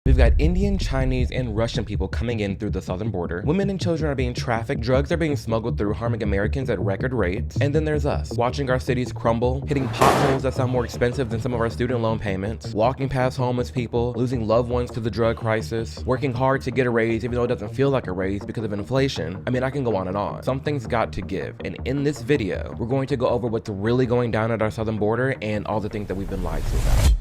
We've got Indian, Chinese, and Russian people coming in through the southern border. Women and children are being trafficked. Drugs are being smuggled through, harming Americans at record rates. And then there's us, watching our cities crumble, hitting potholes that sound more expensive than some of our student loan payments, walking past homeless people, losing loved ones to the drug crisis, working hard to get a raise even though it doesn't feel like a raise because of inflation. I mean, I can go on and on. Something's got to give. And in this video, we're going to go over what's really going down at our southern border and all the things that we've been lied to about.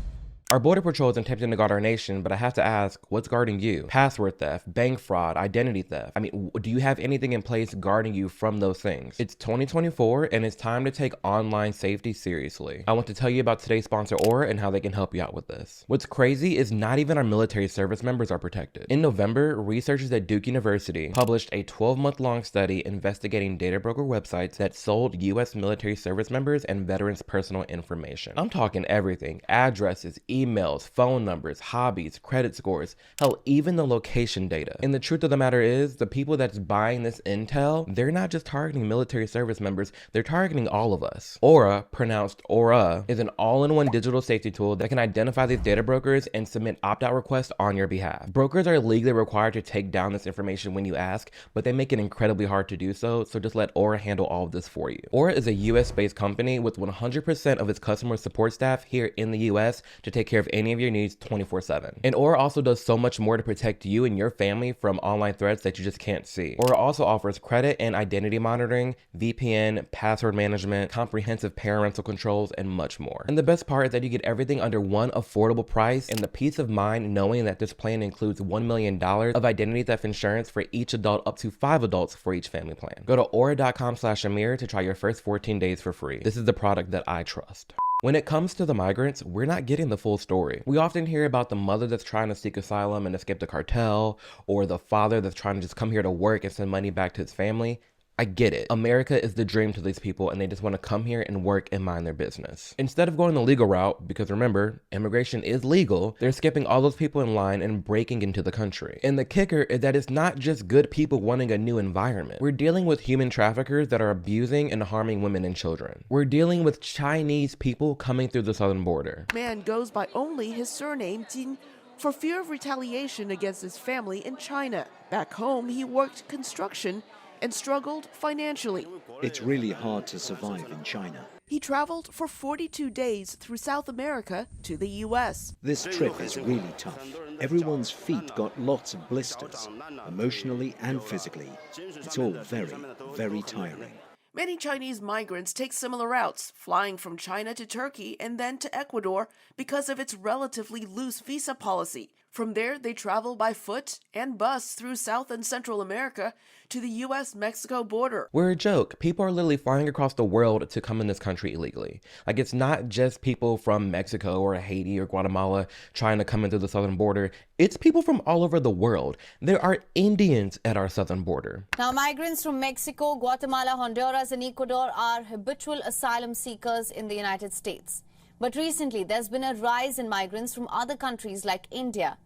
Our border patrol is attempting to guard our nation, but I have to ask, what's guarding you? Password theft, bank fraud, identity theft. I mean, do you have anything in place guarding you from those things? It's 2024 and it's time to take online safety seriously. I want to tell you about today's sponsor, Aura, and how they can help you out with this. What's crazy is not even our military service members are protected. In November, researchers at Duke University published a 12-month-long study investigating data broker websites that sold U.S. military service members and veterans' personal information. I'm talking everything: addresses, emails, phone numbers, hobbies, credit scores, hell, even the location data. And the truth of the matter is, the people that's buying this intel, they're not just targeting military service members, they're targeting all of us. Aura, pronounced Aura, is an all-in-one digital safety tool that can identify these data brokers and submit opt-out requests on your behalf. Brokers are legally required to take down this information when you ask, but they make it incredibly hard to do so just let Aura handle all of this for you. Aura is a US-based company with 100% of its customer support staff here in the US to take care of any of your needs 24/7. And Aura also does so much more to protect you and your family from online threats that you just can't see. Aura also offers credit and identity monitoring, VPN, password management, comprehensive parental controls, and much more. And the best part is that you get everything under one affordable price and the peace of mind knowing that this plan includes $1 million of identity theft insurance for each adult, up to 5 adults for each family plan. Go to aura.com/Amir to try your first 14 days for free. This is the product that I trust. When it comes to the migrants, we're not getting the full story. We often hear about the mother that's trying to seek asylum and escape the cartel, or the father that's trying to just come here to work and send money back to his family. I get it. America is the dream to these people and they just want to come here and work and mind their business. Instead of going the legal route, because remember, immigration is legal, they're skipping all those people in line and breaking into the country. And the kicker is that it's not just good people wanting a new environment. We're dealing with human traffickers that are abusing and harming women and children. We're dealing with Chinese people coming through the southern border. Man goes by only his surname, Jin, for fear of retaliation against his family in China. Back home, he worked construction and struggled financially. It's really hard to survive in China. He traveled for 42 days through South America to the U.S. This trip is really tough. Everyone's feet got lots of blisters, emotionally and physically. It's all very, very tiring. Many Chinese migrants take similar routes, flying from China to Turkey and then to Ecuador because of its relatively loose visa policy. From there, they travel by foot and bus through South and Central America to the U.S.-Mexico border. We're a joke. People are literally flying across the world to come in this country illegally. Like, it's not just people from Mexico or Haiti or Guatemala trying to come into the southern border. It's people from all over the world. There are Indians at our southern border. Now, migrants from Mexico, Guatemala, Honduras, and Ecuador are habitual asylum seekers in the United States. But recently, there's been a rise in migrants from other countries like India.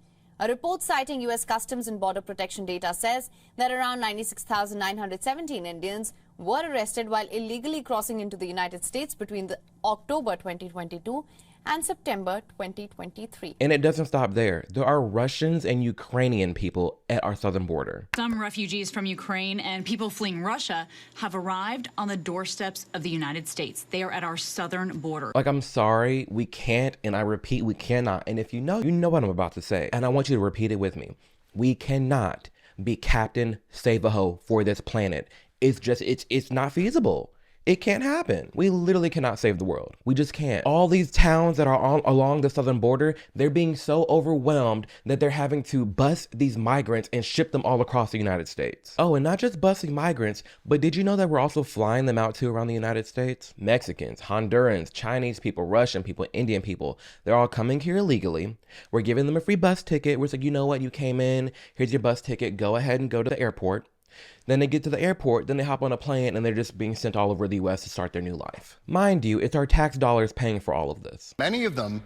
A report citing U.S. Customs and Border Protection data says that around 96,917 Indians were arrested while illegally crossing into the United States between the October 2022 and September 2023. And it doesn't stop there. There are Russians and Ukrainian people at our southern border. Some refugees from Ukraine and people fleeing Russia have arrived on the doorsteps of the United States. They are at our southern border. Like, I'm sorry, we can't, and I repeat, we cannot. And if you know what I'm about to say. And I want you to repeat it with me. We cannot be Captain Save-A-Ho for this planet. It's not feasible. It can't happen. We literally cannot save the world. We just can't. All these towns that are along the southern border, they're being so overwhelmed that they're having to bus these migrants and ship them all across the United States. Oh, and not just busing migrants, but did you know that we're also flying them out too around the United States? Mexicans, Hondurans, Chinese people, Russian people, Indian people, they're all coming here illegally. We're giving them a free bus ticket. We're like, you know what? You came in, here's your bus ticket. Go ahead and go to the airport. Then they get to the airport, then they hop on a plane, and they're just being sent all over the U.S. to start their new life. Mind you, it's our tax dollars paying for all of this. Many of them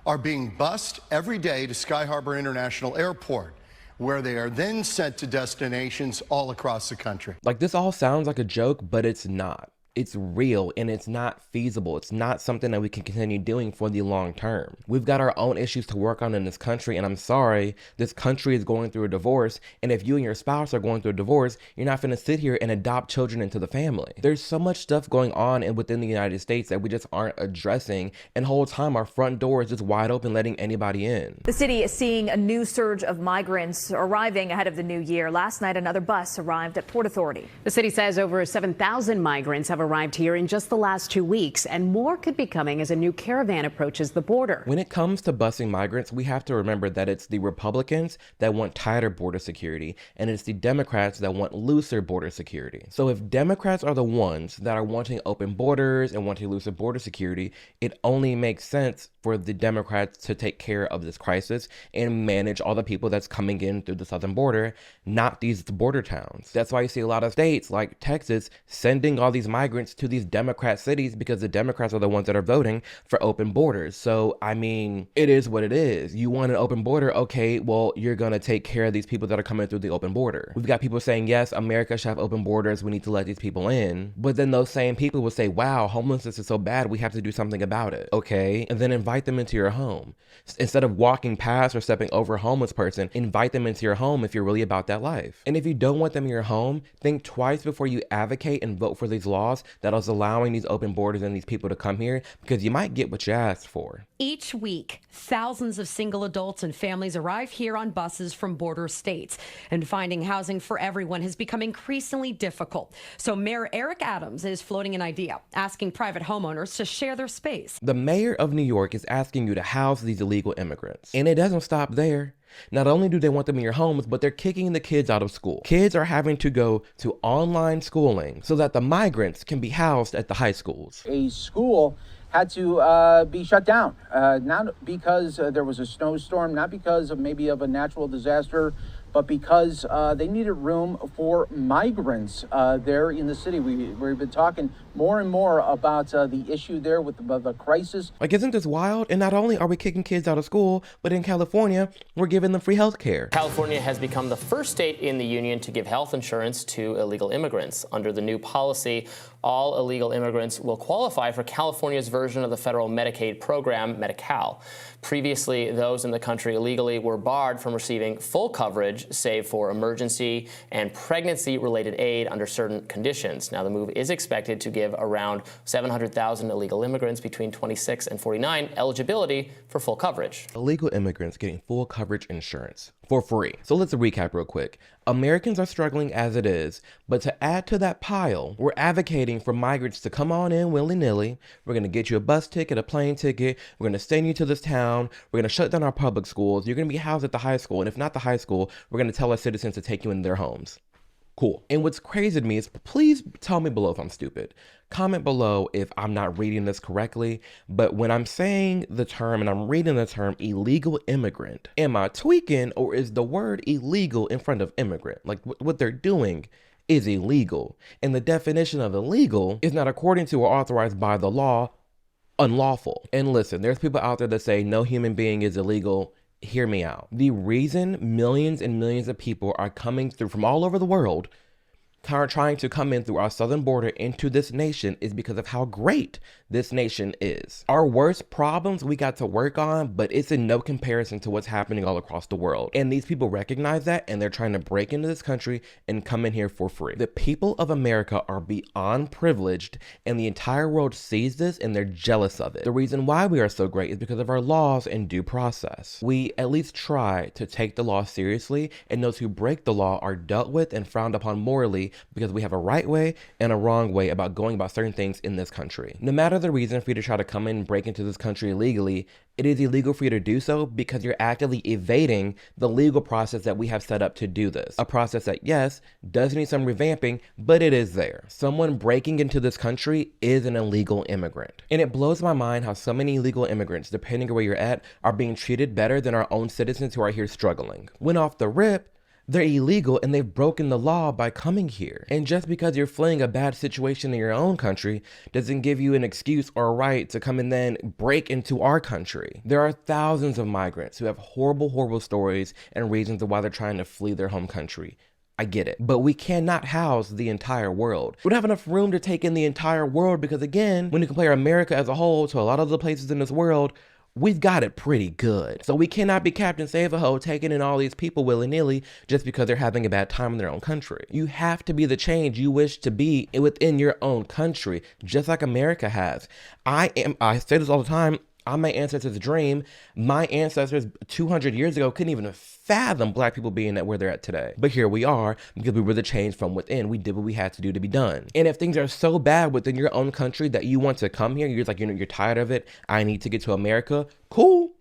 are being bused every day to Sky Harbor International Airport, where they are then sent to destinations all across the country. Like, this all sounds like a joke, but it's not. It's real and it's not feasible. It's not something that we can continue doing for the long term. We've got our own issues to work on in this country, and I'm sorry, this country is going through a divorce, and if you and your spouse are going through a divorce, you're not gonna sit here and adopt children into the family. There's so much stuff going on within the United States that we just aren't addressing, and the whole time our front door is just wide open letting anybody in. The city is seeing a new surge of migrants arriving ahead of the new year. Last night, another bus arrived at Port Authority. The city says over 7,000 migrants have arrived here in just the last 2 weeks, and more could be coming as a new caravan approaches the border. When it comes to busing migrants, we have to remember that it's the Republicans that want tighter border security, and it's the Democrats that want looser border security. So if Democrats are the ones that are wanting open borders and wanting looser border security, it only makes sense for the Democrats to take care of this crisis and manage all the people that's coming in through the southern border, not these border towns. That's why you see a lot of states like Texas sending all these migrants to these Democrat cities, because the Democrats are the ones that are voting for open borders. So, I mean, it is what it is. You want an open border? Okay, well, you're gonna take care of these people that are coming through the open border. We've got people saying, yes, America should have open borders. We need to let these people in. But then those same people will say, wow, homelessness is so bad. We have to do something about it. Okay, and then invite them into your home. Instead of walking past or stepping over a homeless person, invite them into your home if you're really about that life. And if you don't want them in your home, think twice before you advocate and vote for these laws that is allowing these open borders and these people to come here, because you might get what you asked for. Each week, thousands of single adults and families arrive here on buses from border states, and finding housing for everyone has become increasingly difficult. So Mayor Eric Adams is floating an idea, asking private homeowners to share their space. The mayor of New York is asking you to house these illegal immigrants. And it doesn't stop there. Not only do they want them in your homes, but they're kicking the kids out of school. Kids are having to go to online schooling so that the migrants can be housed at the high schools. A school had to be shut down, not because there was a snowstorm, not because of maybe of a natural disaster, but because they needed room for migrants there in the city. We've been talking more and more about the issue there with the crisis. Like, isn't this wild? And not only are we kicking kids out of school, but in California, we're giving them free health care. California has become the first state in the union to give health insurance to illegal immigrants. Under the new policy, all illegal immigrants will qualify for California's version of the federal Medicaid program, Medi-Cal. Previously, those in the country illegally were barred from receiving full coverage, save for emergency and pregnancy-related aid under certain conditions. Now, the move is expected to give around 700,000 illegal immigrants between 26 and 49 eligibility for full coverage. Illegal immigrants getting full coverage insurance for free. So let's recap real quick. Americans are struggling as it is, but to add to that pile, we're advocating for migrants to come on in willy-nilly. We're going to get you a bus ticket, a plane ticket. We're going to send you to this town. We're going to shut down our public schools. You're going to be housed at the high school. And if not the high school, we're going to tell our citizens to take you in their homes. Cool. And what's crazy to me is, please tell me below if I'm stupid. Comment below if I'm not reading this correctly. But when I'm saying the term and I'm reading the term illegal immigrant, am I tweaking, or is the word illegal in front of immigrant? Like, what they're doing is illegal. And the definition of illegal is not according to or authorized by the law, unlawful. And listen, there's people out there that say no human being is illegal. Hear me out. The reason millions and millions of people are coming through from all over the world, are trying to come in through our southern border into this nation, is because of how great this nation is. Our worst problems we got to work on, but it's in no comparison to what's happening all across the world. And these people recognize that, and they're trying to break into this country and come in here for free. The people of America are beyond privileged, and the entire world sees this and they're jealous of it. The reason why we are so great is because of our laws and due process. We at least try to take the law seriously, and those who break the law are dealt with and frowned upon morally, because we have a right way and a wrong way about going about certain things in this country. No matter the reason for you to try to come in and break into this country illegally, it is illegal for you to do so because you're actively evading the legal process that we have set up to do this. A process that, yes, does need some revamping, but it is there. Someone breaking into this country is an illegal immigrant. And it blows my mind how so many illegal immigrants, depending on where you're at, are being treated better than our own citizens who are here struggling. When off the rip, they're illegal and they've broken the law by coming here. And just because you're fleeing a bad situation in your own country doesn't give you an excuse or a right to come and then break into our country. There are thousands of migrants who have horrible, horrible stories and reasons of why they're trying to flee their home country. I get it. But we cannot house the entire world. We don't have enough room to take in the entire world because, again, when you compare America as a whole to a lot of the places in this world, we've got it pretty good. So we cannot be Captain Save-A-Ho taking in all these people willy-nilly just because they're having a bad time in their own country. You have to be the change you wish to be within your own country, just like America has. I say this all the time, I'm my ancestors' dream. My ancestors 200 years ago couldn't even fathom black people being at where they're at today. But here we are because we were the change from within. We did what we had to do to be done. And if things are so bad within your own country that you want to come here, you're just like, you're tired of it, I need to get to America, cool.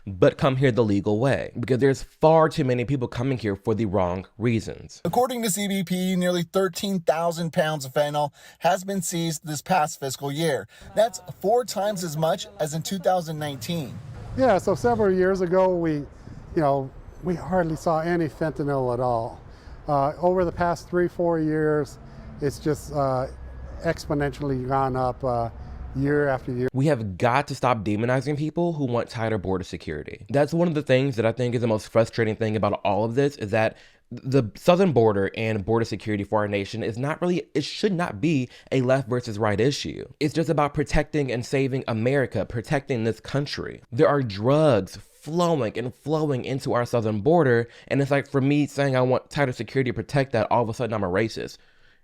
But come here the legal way, because there's far too many people coming here for the wrong reasons. According to CBP, nearly 13,000 pounds of fentanyl has been seized this past fiscal year. That's 4 times as much as in 2019. Yeah, so several years ago, we hardly saw any fentanyl at all. Over the past 3-4 years, it's just exponentially gone up year after year. We have got to stop demonizing people who want tighter border security. That's one of the things that I think is the most frustrating thing about all of this, is that the southern border and border security for our nation is not really, it should not be a left versus right issue. It's just about protecting and saving America, protecting this country. There are drugs flowing into our southern border, and it's like, for me saying I want tighter security to protect that, all of a sudden I'm a racist.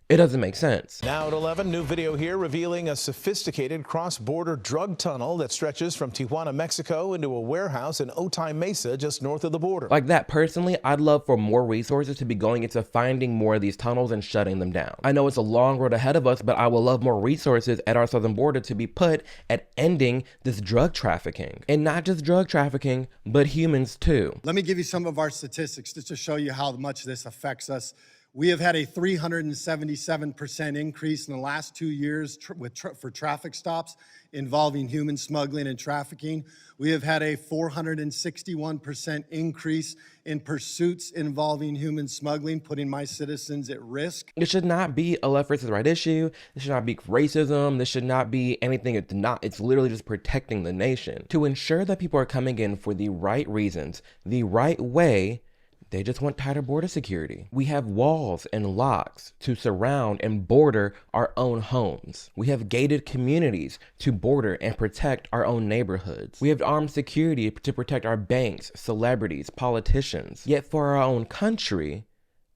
It doesn't make sense. Now at 11, new video here revealing a sophisticated cross-border drug tunnel that stretches from Tijuana, Mexico into a warehouse in Otay Mesa, just north of the border. Like that, personally, I'd love for more resources to be going into finding more of these tunnels and shutting them down. I know it's a long road ahead of us, but I would love more resources at our southern border to be put at ending this drug trafficking. And not just drug trafficking, but humans too. Let me give you some of our statistics just to show you how much this affects us. We have had a 377% increase in the last 2 years for traffic stops involving human smuggling and trafficking. We have had a 461% increase in pursuits involving human smuggling, putting my citizens at risk. It should not be a left versus right issue. This should not be racism. This should not be anything. It's literally just protecting the nation. To ensure that people are coming in for the right reasons, the right way, they just want tighter border security. We have walls and locks to surround and border our own homes. We have gated communities to border and protect our own neighborhoods. We have armed security to protect our banks, celebrities, politicians. Yet for our own country,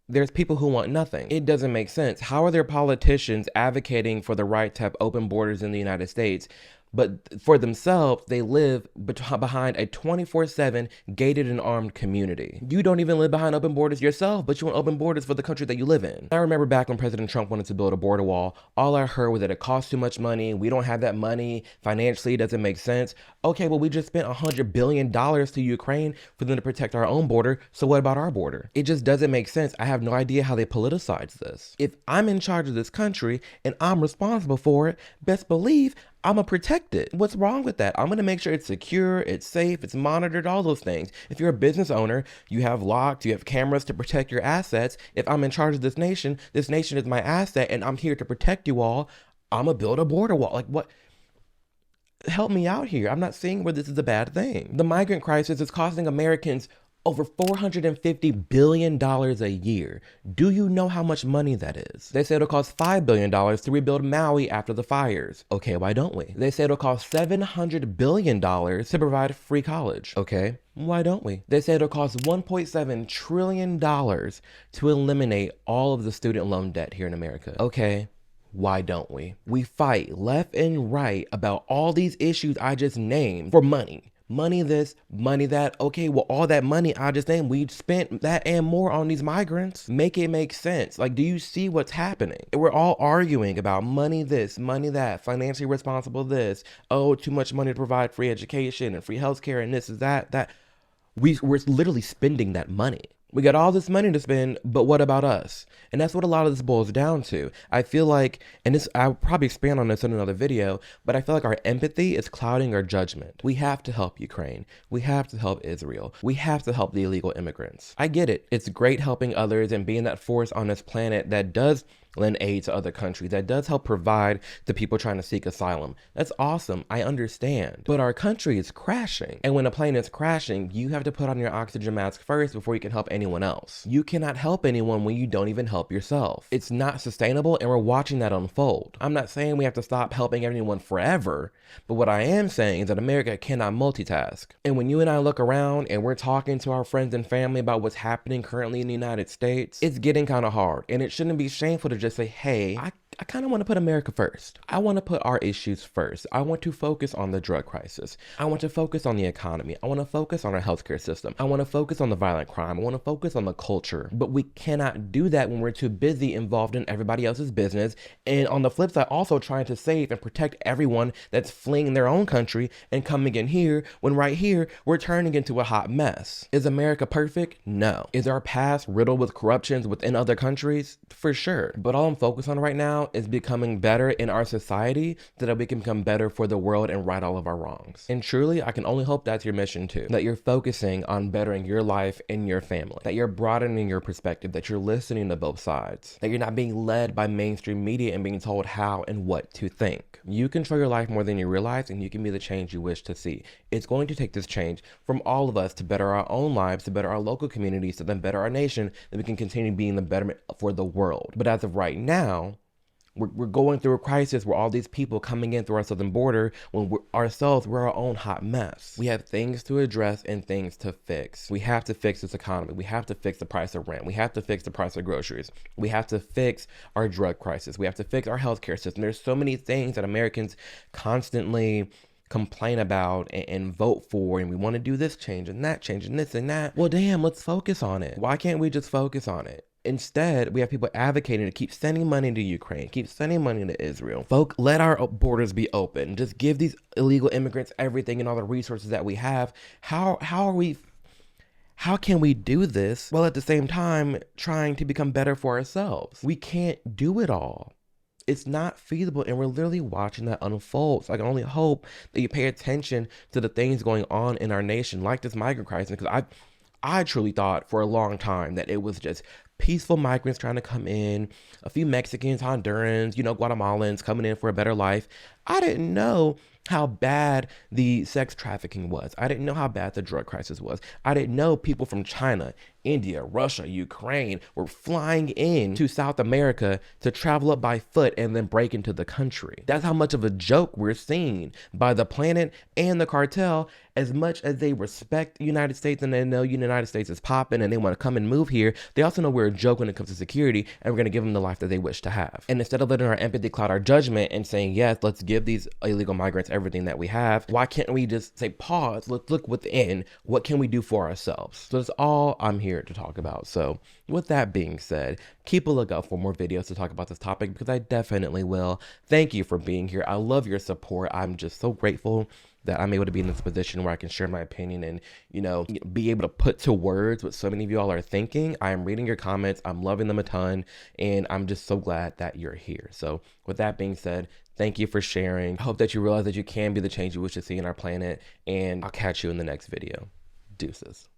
there's people who want nothing. It doesn't make sense. How are there politicians advocating for the right to have open borders in the United States, but for themselves, they live behind a 24/7 gated and armed community? You don't even live behind open borders yourself, but you want open borders for the country that you live in. I remember back when President Trump wanted to build a border wall, all I heard was that it costs too much money, we don't have that money, financially it doesn't make sense. Okay, well, we just spent $100 billion to Ukraine for them to protect our own border, so what about our border? It just doesn't make sense. I have no idea how they politicize this. If I'm in charge of this country and I'm responsible for it, best believe I'm gonna protect it. What's wrong with that? I'm gonna make sure it's secure, it's safe, it's monitored, all those things. If you're a business owner, you have locks, you have cameras to protect your assets. If I'm in charge of this nation is my asset, and I'm here to protect you all, I'm gonna build a border wall. Like, what? Help me out here. I'm not seeing where this is a bad thing. The migrant crisis is costing Americans over $450 billion a year. Do you know how much money that is? They said it'll cost $5 billion to rebuild Maui after the fires. Okay, why don't we? They said it'll cost $700 billion to provide free college. Okay, why don't we? They said it'll cost $1.7 trillion to eliminate all of the student loan debt here in America. Okay, why don't we? We fight left and right about all these issues I just named for money. Money this, money that. Okay, well, all that money I just named, we spent that and more on these migrants. Make it make sense. Like, do you see what's happening? We're all arguing about money this, money that, financially responsible this. Oh, too much money to provide free education and free healthcare and this is that. We're literally spending that money. We got all this money to spend, but what about us? And that's what a lot of this boils down to. I feel like, and this, I'll probably expand on this in another video, but I feel like our empathy is clouding our judgment. We have to help Ukraine. We have to help Israel. We have to help the illegal immigrants. I get it. It's great helping others and being that force on this planet that does lend aid to other countries, that does help provide to people trying to seek asylum. That's awesome, I understand. But our country is crashing. And when a plane is crashing, you have to put on your oxygen mask first before you can help anyone else. You cannot help anyone when you don't even help yourself. It's not sustainable, and we're watching that unfold. I'm not saying we have to stop helping everyone forever, but what I am saying is that America cannot multitask. And when you and I look around and we're talking to our friends and family about what's happening currently in the United States, it's getting kind of hard. And it shouldn't be shameful to just say, hey, I kind of want to put America first. I want to put our issues first. I want to focus on the drug crisis. I want to focus on the economy. I want to focus on our healthcare system. I want to focus on the violent crime. I want to focus on the culture. But we cannot do that when we're too busy involved in everybody else's business. And on the flip side, also trying to save and protect everyone that's fleeing their own country and coming in here, when right here, we're turning into a hot mess. Is America perfect? No. Is our past riddled with corruptions within other countries? For sure. But all I'm focused on right now is becoming better in our society so that we can become better for the world and right all of our wrongs. And truly, I can only hope that's your mission too. That you're focusing on bettering your life and your family. That you're broadening your perspective. That you're listening to both sides. That you're not being led by mainstream media and being told how and what to think. You control your life more than you realize, and you can be the change you wish to see. It's going to take this change from all of us to better our own lives, to better our local communities, to then better our nation, that we can continue being the betterment for the world. But as of right now, we're going through a crisis where all these people coming in through our southern border, when we're our own hot mess. We have things to address and things to fix. We have to fix this economy. We have to fix the price of rent. We have to fix the price of groceries. We have to fix our drug crisis. We have to fix our healthcare system. There's so many things that Americans constantly complain about and vote for, and we want to do this change and that change and this and that. Well, damn, let's focus on it. Why can't we just focus on it? Instead, we have people advocating to keep sending money to Ukraine, keep sending money to Israel. Let our borders be open. Just give these illegal immigrants everything and all the resources that we have. How can we do this while at the same time trying to become better for ourselves? We can't do it all. It's not feasible, and we're literally watching that unfold. So I can only hope that you pay attention to the things going on in our nation, like this migrant crisis, because I truly thought for a long time that it was just peaceful migrants trying to come in, a few Mexicans, Hondurans, Guatemalans coming in for a better life. I didn't know how bad the sex trafficking was. I didn't know how bad the drug crisis was. I didn't know people from China, India, Russia, Ukraine were flying in to South America to travel up by foot and then break into the country. That's how much of a joke we're seeing by the planet and the cartel. As much as they respect the United States and they know the United States is popping and they want to come and move here, they also know we're a joke when it comes to security, and we're going to give them the life that they wish to have. And instead of letting our empathy cloud our judgment and saying, yes, let's give these illegal migrants everything that we have, why can't we just say, pause, let's look within, what can we do for ourselves? So that's all I'm here to talk about. So with that being said, keep a lookout for more videos to talk about this topic, because I definitely will. Thank you for being here. I love your support. I'm just so grateful that I'm able to be in this position where I can share my opinion and, be able to put to words what so many of y'all are thinking. I am reading your comments. I'm loving them a ton. And I'm just so glad that you're here. So with that being said, thank you for sharing. I hope that you realize that you can be the change you wish to see in our planet. And I'll catch you in the next video. Deuces.